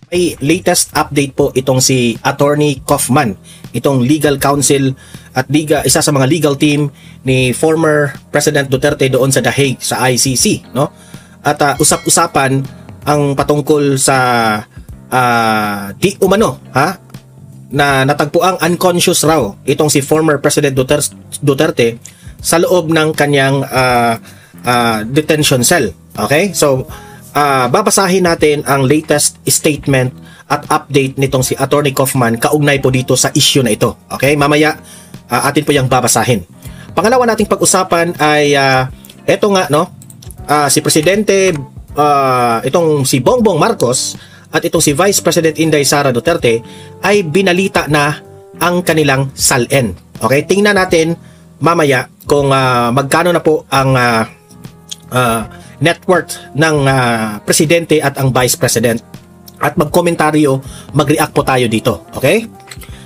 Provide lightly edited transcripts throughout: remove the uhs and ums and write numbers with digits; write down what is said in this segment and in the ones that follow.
May latest update po itong si Attorney Kaufman, itong legal counsel at isa sa mga legal team ni former President Duterte doon sa The Hague sa ICC, no? At usap-usapan ang patungkol sa di umano na natagpuang unconscious raw itong si former President Duterte sa loob ng kanyang detention cell. Okay? So babasahin natin ang latest statement at update nitong si Attorney Kaufman kaugnay po dito sa issue na ito. Okay? Mamaya atin po yung babasahin. Pangalawa nating pag-usapan ay eto nga, no? Si Presidente itong si Bongbong Marcos at itong si Vice President Inday Sara Duterte ay binalita na ang kanilang SALN. Okay? Tingnan natin mamaya kung magkano na po ang net worth ng presidente at ang vice president, at magkomentaryo, mag-react po tayo dito. Okay?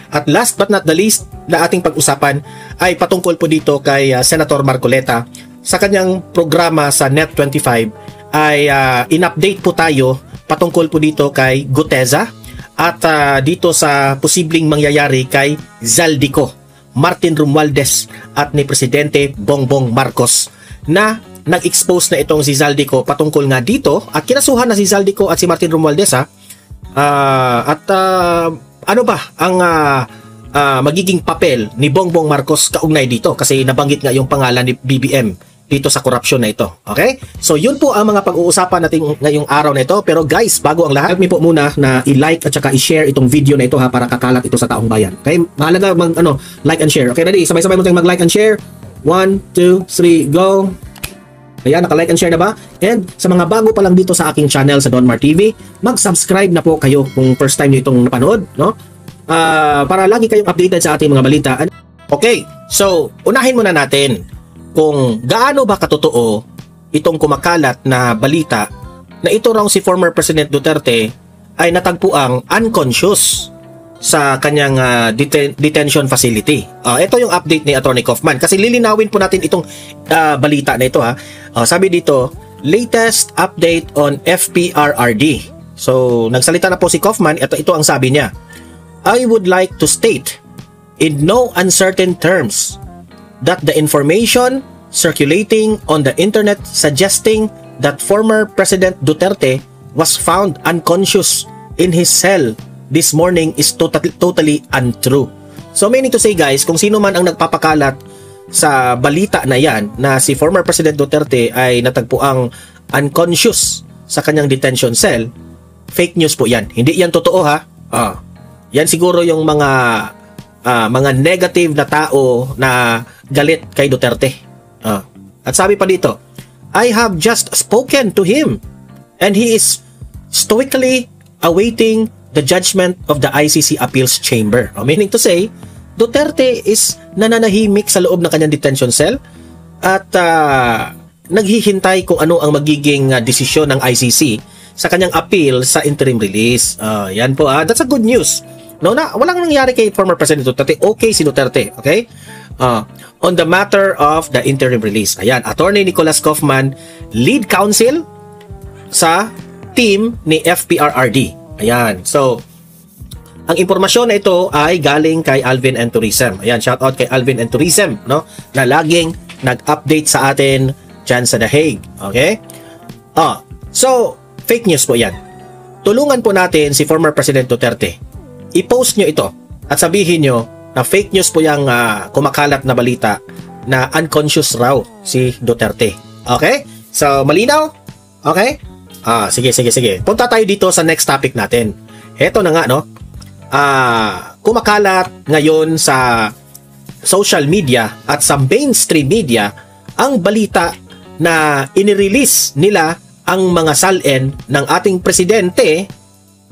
At last but not the least na ating pag-usapan ay patungkol po dito kay Senator Marcoleta. Sa kanyang programa sa Net25 ay in-update po tayo patungkol po dito kay Guteza at dito sa posibleng mangyayari kay Zaldico, Martin Romualdez at ni Presidente Bongbong Marcos, na nag-expose na itong si Zaldico patungkol nga dito at kinasuhan na si Zaldico at si Martin Romualdez ano ba ang magiging papel ni Bongbong Marcos kaugnay dito, kasi nabanggit nga yung pangalan ni BBM dito sa korupsyon na ito. Okay? So yun po ang mga pag-uusapan natin ngayong araw na ito. Pero guys, bago ang lahat, help me po muna na i-like at saka i-share itong video na ito para kakalat ito sa taong bayan. Okay? Mahalaga like and share. Okay, ready? Sabay-sabay mo tayong mag-like and share. 1, 2, 3, go! Ayan, naka-like and share na ba? And sa mga bago pa lang dito sa aking channel sa Donmar TV, mag-subscribe na po kayo kung first time nyo itong napanood, no? Para lagi kayong updated sa ating mga balita. Okay, so unahin muna natin kung gaano ba katotoo itong kumakalat na balita na ito raw si former President Duterte ay natagpuang unconscious sa kanyang detention facility. Ito yung update ni Attorney Kaufman, kasi lilinawin po natin itong balita na ito sabi dito, latest update on FPRRD. So nagsalita na po si Kaufman at ito ang sabi niya. I would like to state in no uncertain terms that the information circulating on the internet suggesting that former President Duterte was found unconscious in his cell this morning is totally untrue. So meaning to say guys, kung sino man ang nagpapakalat sa balita na yan na si former President Duterte ay natagpuang unconscious sa kanyang detention cell, fake news po yan. Hindi yan totoo yan siguro yung mga negative na tao na galit kay Duterte. At sabi pa dito, I have just spoken to him and he is stoically awaiting the judgment of the ICC Appeals Chamber. Meaning to say, Duterte is nananahimik sa loob ng kanyang detention cell at naghihintay kung ano ang magiging desisyon ng ICC sa kanyang appeal sa interim release. Yan po, that's a good news. No, na walang nangyari kay former President Duterte. Okay si Duterte, okay? On the matter of the interim release. Ayan, Attorney Nicholas Kaufman, lead counsel sa team ni FPRRD. Ayan, so ang impormasyon na ito ay galing kay Alvin and Tourism. Ayan, shout out kay Alvin and Tourism, no? Na laging nag-update sa atin dyan sa The Hague. Okay? So, fake news po yan. Tulungan po natin si former President Duterte. I-post nyo ito at sabihin nyo na fake news po yung kumakalat na balita na unconscious raw si Duterte. Okay? So, malinaw? Okay? Sige. Punta tayo dito sa next topic natin. Heto na nga, no? Kumakalat ngayon sa social media at sa mainstream media ang balita na inirelease nila ang mga SALN ng ating presidente.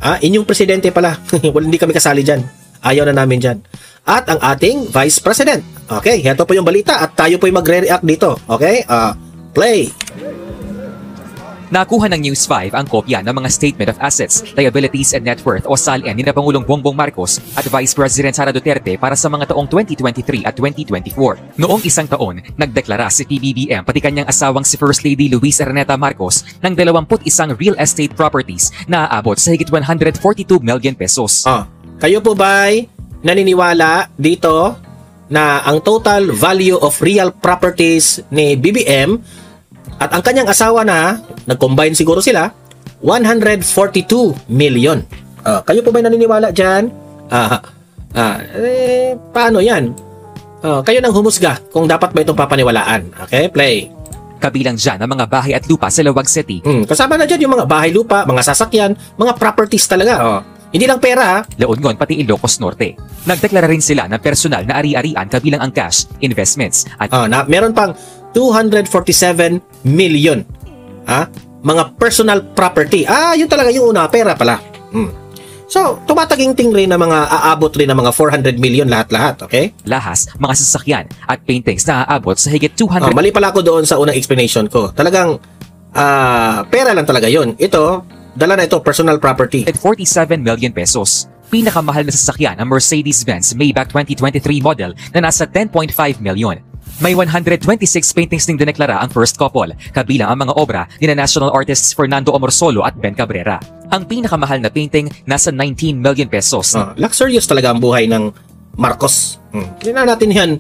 Inyong presidente pala. Hindi kami kasali dyan. Ayaw na namin dyan. At ang ating vice president. Okay, heto po yung balita at tayo po yung magre-react dito. Okay, play. Nakuha ng News 5 ang kopya ng mga Statement of Assets, Liabilities and Net Worth o SALN ni Pangulong Bongbong Marcos at Vice President Sara Duterte para sa mga taong 2023 at 2024. Noong isang taon, nagdeklara si PBBM pati kanyang asawang si First Lady Luis Araneta Marcos ng 21 real estate properties na aabot sa higit 142 million pesos. Kayo po ba'y naniniwala dito na ang total value of real properties ni BBM at ang kanyang asawa na, nag-combine siguro sila, 142 million. Kayo po ba naniniwala dyan? Paano yan? Kayo nang humusga kung dapat ba itong papaniwalaan. Okay, play. Kabilang dyan ang mga bahay at lupa sa Lawag City. Kasama na dyan yung mga bahay, lupa, mga sasakyan, mga properties talaga. Hindi lang pera. La Union pati Ilocos Norte. Nagdeklara rin sila ng personal na ari-arian kabilang ang cash, investments at meron pang 247 million. Mga personal property. Yun talaga yung una, pera pala. So, tumataginting rin na mga aabot rin ng mga 400 million lahat-lahat, okay? lahas, mga sasakyan at paintings na aabot sa higit 200. Mali pala ako doon sa unang explanation ko. Talagang pera lang talaga yun. Ito, dala na ito, personal property. 47 million pesos. Pinakamahal na sasakyan ang Mercedes-Benz Maybach 2023 model na nasa 10.5 million. May 126 paintings ding dineklara ang first couple, kabilang ang mga obra ni na national artists Fernando Omorsolo at Ben Cabrera. Ang pinakamahal na painting nasa 19 million pesos. Luxurious talaga ang buhay ng Marcos. Hindi na natin yan.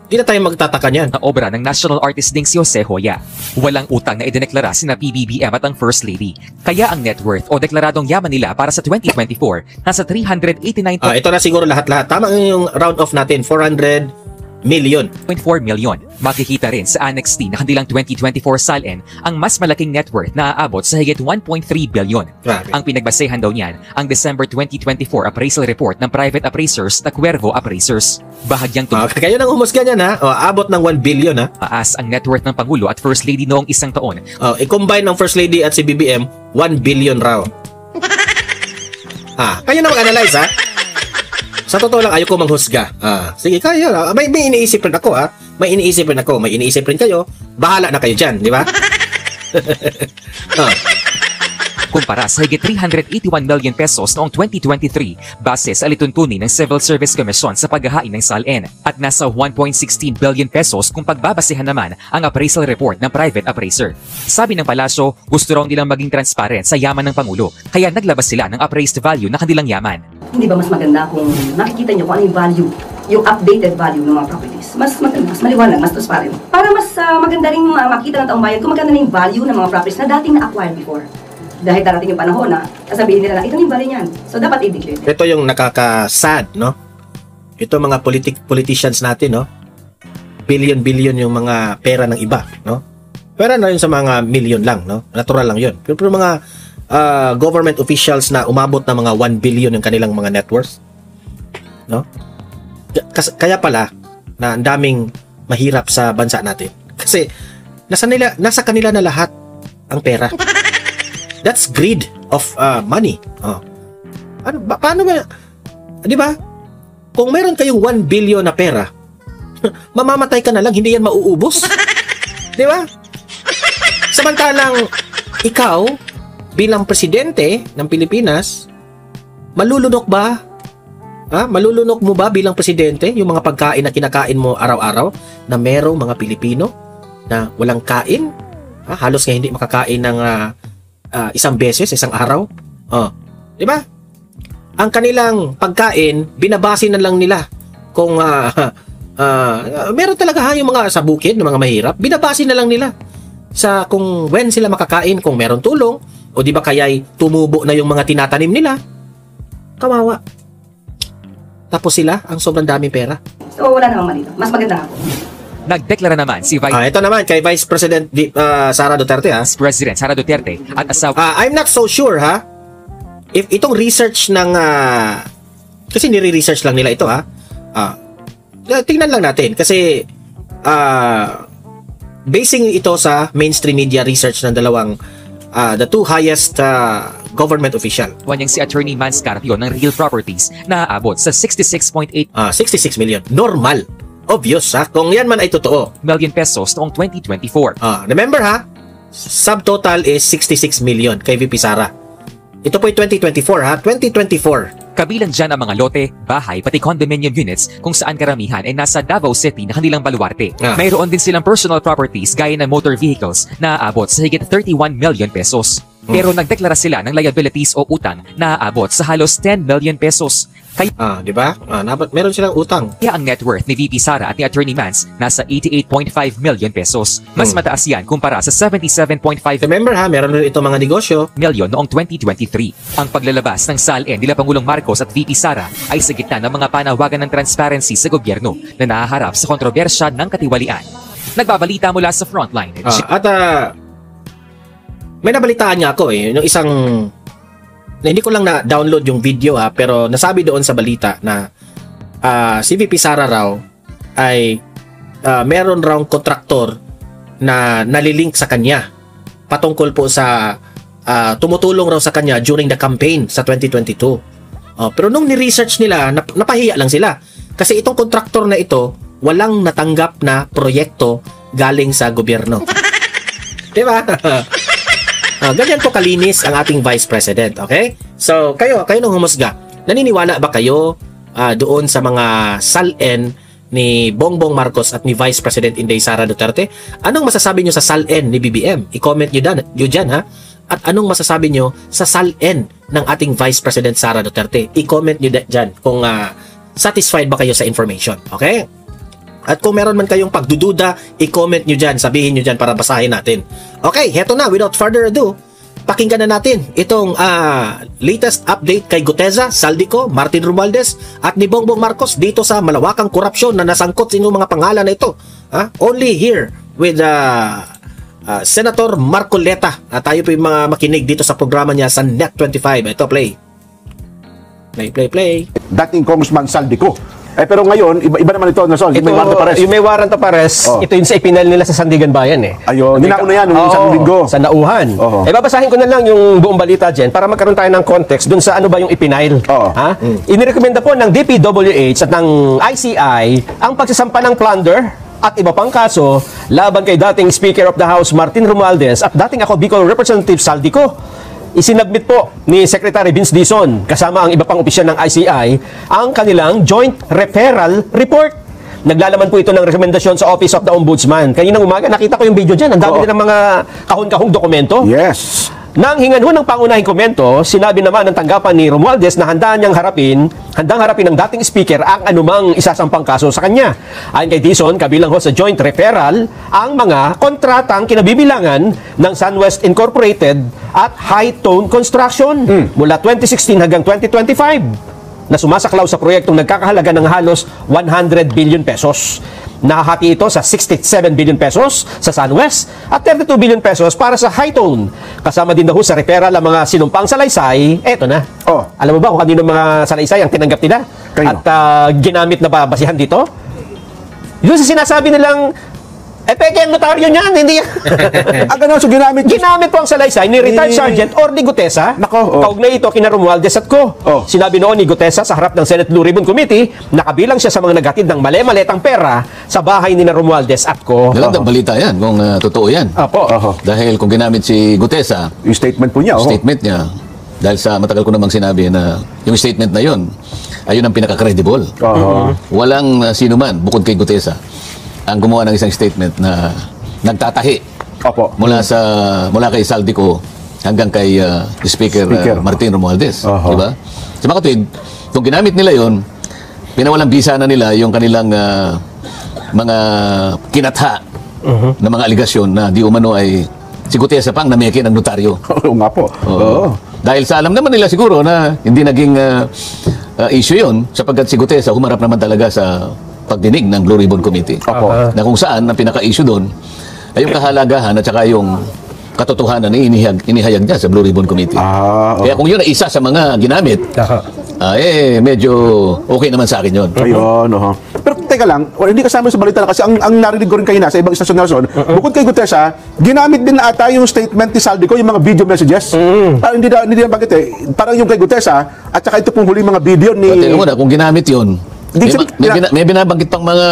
Hindi na tayo magtataka niyan. Na obra ng national artist ding si Jose Hoya. Walang utang na idineklara sina PBBM at ang First Lady. Kaya ang net worth o deklaradong yaman nila para sa 2024 nasa 389. Ito na siguro lahat-lahat. Tama yung round off natin, 400 million. 4 million. Makikita rin sa Annex D na kanilang 2024 SALN ang mas malaking net worth na aabot sa higit 1.3 billion. Grabe. Ang pinagbasehan daw niyan ang December 2024 appraisal report ng private appraisers na Cuervo Appraisers. Bahagyang kayo nang humusga niyan abot ng 1 billion Taas ang net worth ng Pangulo at First Lady noong isang taon. I-combine ng First Lady at si BBM, 1 billion raw. Kayo na mag-analyze Sa totoo lang, ayoko manghusga. Sige, kayo. May iniisip rin ako, May iniisip rin ako. May iniisip rin kayo. Bahala na kayo dyan, di ba? Kumpara sa higit 381 million pesos noong 2023 base sa alituntunin ng Civil Service Commission sa paghahain ng SALN at nasa 1.16 billion pesos kung pagbabasehan naman ang appraisal report ng private appraiser. Sabi ng palasyo, gusto raw nilang maging transparent sa yaman ng Pangulo kaya naglabas sila ng appraised value ng kanilang yaman. Hindi ba mas maganda kung nakikita nyo kung ano yung value, yung updated value ng mga properties? Mas maganda, mas maliwanag, mas transparent. Para mas maganda rin makita ng taong bayan kung maganda na yung value ng mga properties na dating na-acquired before. Dahil darating yung panahon na sasabihin nila na ito yung value niyan. So dapat i-declare. Ito yung nakaka-sad, no? Ito mga politicians natin, no? Billion yung mga pera ng iba, no? Pera na yun sa mga million lang, no? Natural lang yun. Pero mga government officials na umabot na mga 1 billion yung kanilang mga net worth, no? Kaya pala na ang daming mahirap sa bansa natin. Kasi nasa kanila na lahat ang pera. That's greed of money. Paano ba? 'Di ba? Kung meron kayong 1 billion na pera, mamamatay ka na lang, hindi yan mauubos. 'Di ba? Samantalang ikaw bilang presidente ng Pilipinas, malulunok ba? Malulunok mo ba bilang presidente yung mga pagkain na kinakain mo araw-araw na merong mga Pilipino na walang kain? Halos nga hindi makakain ng isang beses, isang araw. Di ba? Ang kanilang pagkain, binabase na lang nila kung meron talaga yung mga sa bukid, ng mga mahirap, binabase na lang nila sa kung when sila makakain, kung meron tulong, o di ba kaya'y tumubo na yung mga tinatanim nila. Kawawa. Tapos sila, ang sobrang daming pera. So wala namang mali. Mas maganda nga po. Nagdeklara naman si ito naman kay Vice President Sara Duterte, President Sara Duterte at asawa. I'm not so sure, if itong research ng kasi nire-research lang nila ito, tingnan lang natin kasi basing ito sa mainstream media research ng dalawang the two highest government official. Wanyang si Attorney Mans Carpio ng Real Properties na aabot sa 66.8 66 million. Normal. Obvious, kung yan man ay totoo. Million pesos noong 2024. Remember Subtotal is 66 million kay VP Sara. Ito po ay 2024 ha, 2024. Kabilang dyan ang mga lote, bahay, pati condominium units kung saan karamihan ay nasa Davao City na kanilang baluarte. Mayroon din silang personal properties gaya ng motor vehicles na aabot sa higit 31 million pesos. Pero nagdeklara sila ng liabilities o utang na aabot sa halos 10 million pesos. Kaya Di ba? Meron silang utang. ang net worth ni VP Sara at ni Attorney Mance nasa 88.5 million pesos. Mas mataas yan kumpara sa 77.5 Remember ha, meron rin itong mga negosyo. milyon noong 2023. Ang paglalabas ng SALN nila Pangulong Marcos at VP Sara ay sa gitna ng mga panawagan ng transparency sa gobyerno na nahaharap sa kontrobersya ng katiwalian. Nagbabalita mula sa Frontline. May nabalitaan niya ako yung isang hindi ko lang na-download yung video ha, pero nasabi doon sa balita na si VP Sara raw ay meron raw kontraktor na nalilink sa kanya patungkol po sa tumutulong raw sa kanya during the campaign sa 2022. Pero nung ni-research nila, napahiya lang sila. Kasi itong kontraktor na ito, walang natanggap na proyekto galing sa gobyerno. Diba? Ganyan po kalinis ang ating Vice President, okay? So, kayo nung humusga, naniniwala ba kayo doon sa mga SALN ni Bongbong Marcos at ni Vice President Inday Sara Duterte? Anong masasabi nyo sa SALN ni BBM? I-comment nyo dyan, ha? At anong masasabi nyo sa SALN ng ating Vice President Sara Duterte? I-comment nyo dyan kung satisfied ba kayo sa information, okay? At kung meron man kayong pagdududa, i-comment nyo dyan, sabihin nyo dyan para basahin natin. Okay, heto na, without further ado, pakinggan na natin itong latest update kay Guteza, Saldico, Martin Romualdez at ni Bongbong Marcos dito sa malawakang korupsyon na nasangkot sa inyong mga pangalan na ito. Only here with Senator Marcoleta. Tayo po yung mga makinig dito sa programa niya sa Net25. Ito, play. Play. Dating Congressman Saldico. Pero ngayon, iba naman ito, Nelson. May warrant of arrest. Yung may warrant of arrest, ito yung sa ipinal nila sa Sandigan Bayan eh. Ayun, ninako na yan nung isang linggo. Sa Nauhan. Babasahin ko na lang yung buong balita dyan para magkaroon tayo ng context dun sa ano ba yung ipinail. Inirekomenda po ng DPWH at ng ICI ang pagsasampa ng plunder at iba pang kaso laban kay dating Speaker of the House Martin Romualdez at dating ako Bicol Representative Saldico. Isinabmit po ni Secretary Vince Dizon kasama ang iba pang opisyal ng ICI ang kanilang Joint Referral Report. Naglalaman po ito ng rekomendasyon sa Office of the Ombudsman. Kaninang umaga, nakita ko yung video dyan. Ang dami ng mga kahon-kahong dokumento. Yes. Nang hingan ho ng pangunahing komento, sinabi naman ng tanggapan ni Romualdez na handang harapin ng dating speaker ang anumang isasampang kaso sa kanya. Ayon kay Dizon, kabilang ho sa joint referral ang mga kontratang kinabibilangan ng SunWest Incorporated at High Tone Construction mula 2016 hanggang 2025 na sumasaklaw sa proyektong nagkakahalaga ng halos 100 billion pesos. Nahahati ito sa 67 billion pesos sa SunWest at 32 billion pesos para sa High Tone. Kasama din daw sa referral ang mga sinumpang salaysay. Eto na. Alam mo ba kung kanino mga salaysay ang tinanggap nila? Kayo? At ginamit na babasihan dito? Yun sa sinasabi nilang peke ang notaryo niyan, hindi yan. So ginamit po ang salaysay ni retired sergeant or ni Gutesa. Kaugnay ito kina Romualdez at ko. Sinabi noon ni Gutesa sa harap ng Senate Blue Ribbon Committee na kabilang siya sa mga naghatid ng mali-maletang pera sa bahay ni Romualdez at ko. Magandang balita yan kung totoo yan. Dahil kung ginamit si Gutesa, yung statement po niya. Dahil sa matagal ko namang sinabi na yung statement na yun, ayun ang pinaka-credible. Walang sino man bukod kay Gutesa ang gumawa ng isang statement na nagtatahi mula kay Saldico hanggang kay Speaker Martin Romualdez, di ba? Sa mga katwid, kung ginamit nila 'yon, pinawalang bisa na nila yung kanilang mga kinatha na mga aligasyon na di umano ay si Gutesa pang nameke ng notaryo. Nga po. Dahil sa alam naman nila siguro na hindi naging issue 'yon sapagkat si Gutesa humarap naman talaga sa pagdinig ng Blue Ribbon Committee. Na kung saan ang pinaka-issue doon ay yung kahalagahan at saka yung katotohanan na inihayag niya sa Blue Ribbon Committee. Kaya kung yun ay isa sa mga ginamit, medyo okay naman sa akin yun. Ayun, Pero teka lang, hindi kasama sa balita kasi ang narinig ko rin kanina sa ibang istasyon Nelson, bukod kay Gutesa, ginamit din na ata yung statement ni Saldico, yung mga video messages. Parang hindi na bakit parang yung kay Gutesa at saka ito pong huling mga video ni... Teka muna, kung ginamit yun, may binabanggit pang mga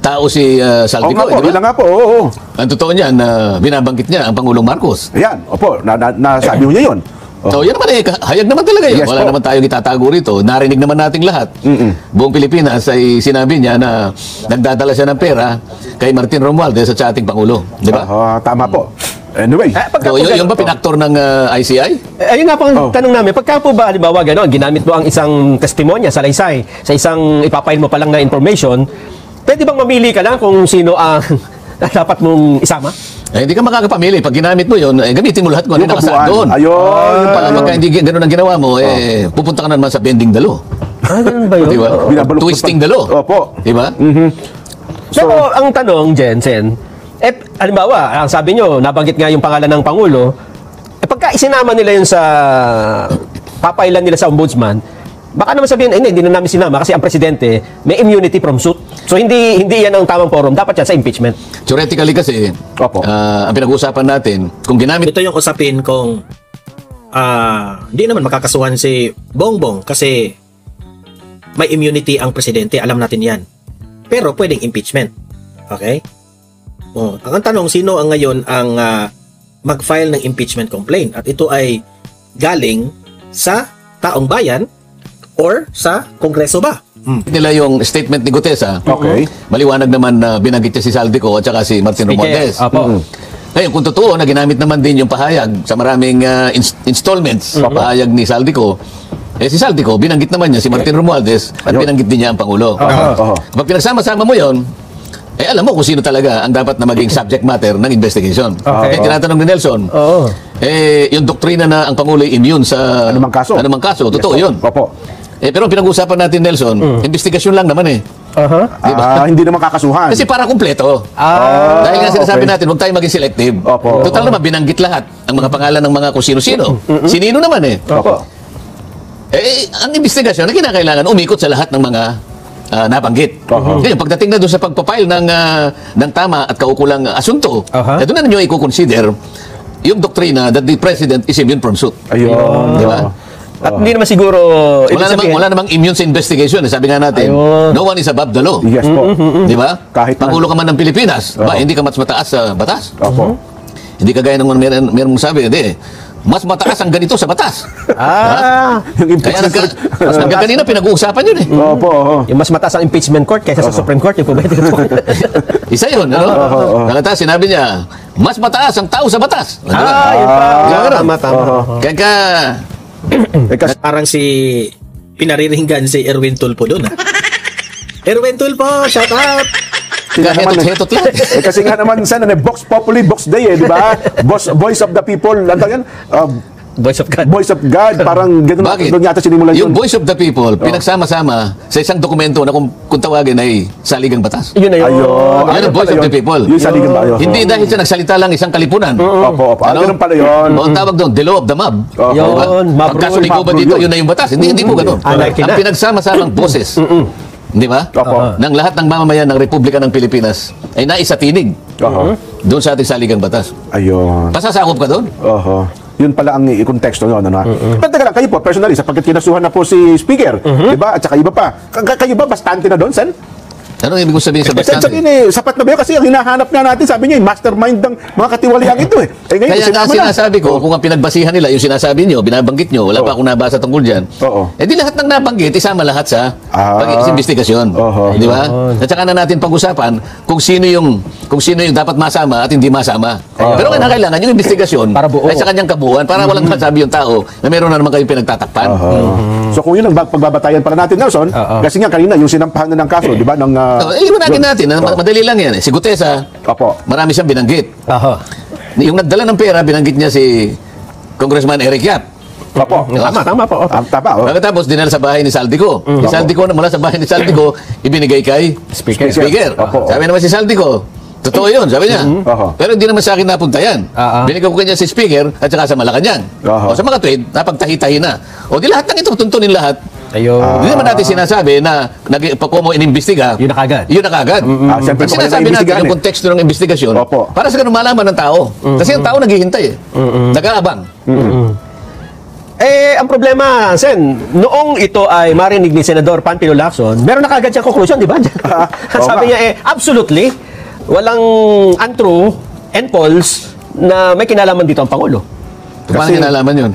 tao si Oo Saldico, nga po, di ba? yun na nga po, oo. Ang totoo niyan, binabanggit niya ang Pangulong Marcos. Ayan, opo, nasabi mo niya yun. So, yan naman hayag naman talaga yun. Yes, Wala po. naman tayong itatago rito. Narinig naman nating lahat. Buong Pilipinas ay sinabi niya na nagdadala siya ng pera kay Martin Romualdez at sa ating Pangulo. Di ba? Tama po. Anyway, So, yung ba pinaktor ng ICI? Ayun nga po ang tanong namin, pagka po ba, halimbawa, gano'n, ginamit mo ang isang testimonya, salaysay, sa isang ipapail mo pa lang na information, pwede bang mamili ka lang kung sino ang dapat mong isama? Hindi ka makakapamili. Pag ginamit mo yun, gamitin mo lahat kung ano yung nakasaad kabuuan. doon. Ayun. Pag pagka hindi ganun ang ginawa mo, pupunta ka na naman sa bending dalo. Ganun ba yun? Di ba? Binabalok Twisting pa- dalo. Opo. Di ba? Pero ang tanong, Jensen, halimbawa, ang sabi nyo, nabanggit nga yung pangalan ng Pangulo, pagka isinama nila yun sa papailan nila sa ombudsman, baka naman sabihin, hindi na namin sinama kasi ang presidente may immunity from suit. So hindi yan ang tamang forum, dapat yan sa impeachment. Theoretically kasi, Opo. ang pinag-uusapan natin, kung ginamit Ito yung usapin kung hindi naman makakasuhan si Bongbong kasi may immunity ang presidente, alam natin yan. Pero pwedeng impeachment. Okay? Ang tanong, sino ang ngayon ang mag-file ng impeachment complaint? At ito ay galing sa taong bayan or sa Kongreso ba? nila yung statement ni Gutesa, Okay. maliwanag naman na binanggit niya si Saldico at saka si Martin Romualdez. Apo. Ngayon, kung totoo na ginamit naman din yung pahayag sa maraming installments, pahayag ni Saldico, si Saldico, binanggit naman niya si Martin Romualdez at binanggit din niya ang Pangulo. Kapag pinagsama-sama mo yon, alam mo kung sino talaga ang dapat na maging subject matter ng investigation. Okay. Tinatanong ni Nelson, yung doktrina na ang Pangulo ay immune sa Anumang kaso. totoo Yes, yun. Opo. Pero ang pinag-usapan natin, Nelson, investigasyon lang naman eh. Hindi naman kakasuhan. Kasi para kumpleto. Dahil nga sinasabi natin, huwag tayo maging selective. Opo. Total naman, binanggit lahat ang mga pangalan ng mga kung sino-sino. Sinino naman eh. Opo. Ang investigasyon na kinakailangan umikot sa lahat ng mga nabanggit. Ngayon, pagdating na doon sa pagpapile ng tama at kaukulang asunto, doon na ninyo i-consider yung doktrina that the president is immune from suit. Ayun. Di ba? At hindi naman siguro, Wala namang immune sa investigation. Sabi nga natin, Ayun. no one is above the law. Yes po. Di ba? Kahit na- Pangulo ka man ng Pilipinas, hindi ka mas mataas sa batas. Opo. Hindi kagaya ng meron mong sabi, hindi. Mas mataas ang ganito sa batas. Yung Kaya impeachment. hanggang kanina pinag-uusapan yun eh. Opo. yung mas mataas ang impeachment court kaysa sa Supreme Court, yung po ba ito? Isa yun, ano? Nakata, sinabi niya, mas mataas ang tao sa batas. Ano ba? Yun pa. Ganun. Tama. Kaya Parang si pinariringgan si Erwin Tulfo doon. Erwin Tulfo, shout out! hetot lang. Kasi nga naman sana Vox Populi, Vox Day di ba? Voice of the people. Ano yan? Voice of God. Voice of God. Parang gano'n Bakit? doon yata sinimulan Yung yun. voice of the people, pinagsama-sama sa isang dokumento na kung tawagin ay saligang batas. Yun na yun. Ayun. Yan ang voice of the people. Yung saligan ba yun? Hindi dahil siya nagsalita lang isang kalipunan. Opo. Ganun pala yun. O ang tawag doon, the law of the mob. Opo. Yun, Diba? mob Pagkasuligo ba rule dito, yun. yun na yung batas? Hindi po ganun. Anarchy Ang na. pinagsama-samang boses, di ba? Opo. Ng lahat ng mamamayan ng Republika ng Pilipinas ay naisatinig doon sa ating saligang batas. Ayun. Pasasakop ka doon? Oho. Yun pala ang konteksto nyo. Ano, Pero teka lang, kayo po, personally, sapagkat kinasuhan na po si Speaker, di ba? At saka iba pa. Kayo ba, bastante na doon, Sen? Ano ibig ko sabihin sa bastante? Sabihin sapat na ba yun? Kasi ang hinahanap nga natin, sabi niya, mastermind ng mga katiwaliang ito eh. Ngayon, Kaya nga sinama na. sinasabi ko, kung ang pinagbasihan nila, yung sinasabi nyo, binabanggit nyo, wala pa akong nabasa tungkol dyan. Oo. Di lahat ng nabanggit, isama lahat sa pag-investigasyon. Oho. Di ba? At saka na natin pag-usapan kung sino yung dapat masama at hindi masama. Pero kailangan yung investigasyon Para buo. ay sa kanyang kabuuan para walang masabi yung tao na meron na naman kayong pinagtatakpan. So kung yun ang pagbabatayan pala natin, Nelson, kasi nga kanina, yung sinampahan na ng kaso, di ba? Iwanagin natin, madali lang yan. Si Gutesa, Opo. marami siyang binanggit. Aha. Yung nagdala ng pera, binanggit niya si Congressman Eric Yap. Opo. Tama po. Tama. Pagkatapos, dinala sa bahay ni Saldico. Si Saldico, mula sa bahay ni Saldico, ibinigay kay Speaker. Opo. Sabi naman si Saldico, totoo yun, sabi niya. Oho. Pero hindi naman sa akin napunta yan. Binigay ko kanya si Speaker at saka sa Malacanang. Oho. O sa mga trade, napagtahi-tahi na. O di lahat ng ito, tuntunin lahat. Ayun. Hindi naman natin sinasabi na pagkumo inimbestiga. Yun na kagad. Yun na kagad. Siyempre, Ang kung sinasabi kailangan natin imbestigahan yung konteksto ng investigasyon Opo. para sa ganun malaman ng tao. Kasi ang tao naghihintay eh. Nag-aabang. Ang problema, Sen, noong ito ay marinig ni Senador Panfilo Lacson, meron na kagad siyang conclusion, di ba? Sabi niya, absolutely, walang untrue and false na may kinalaman dito ang Pangulo. Paano kinalaman yun?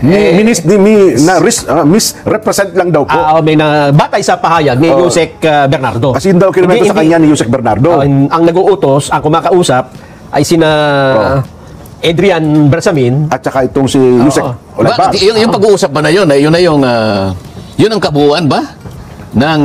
Misrepresent lang daw po. May batay sa pahayag ni Yusek Bernardo. Kasi yun daw kinumento sa kanya ni Yusek Bernardo. Ang nag-uutos, ang kumakausap, ay sina Adrian Bersamin. At saka itong si Yusek Olaibar. Yung pag-uusap ba na yun, yun na yung, yun ang kabuuan ba ng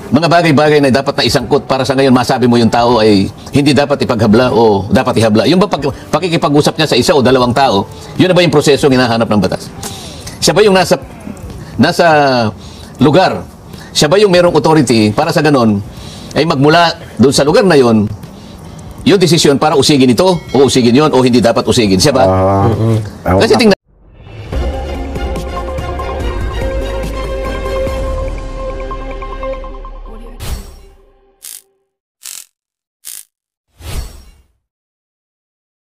mga bagay-bagay na dapat na isangkot para sa ngayon masabi mo yung tao ay hindi dapat ipaghabla o dapat ihabla. Yung ba pakikipag-usap niya sa isa o dalawang tao, yun na ba yung prosesong hinahanap ng batas? Siya ba yung nasa lugar? Siya ba yung merong authority para sa ganon ay magmula doon sa lugar na yun yung desisyon para usigin ito o usigin yon o hindi dapat usigin. Siya ba? Kasi tingnan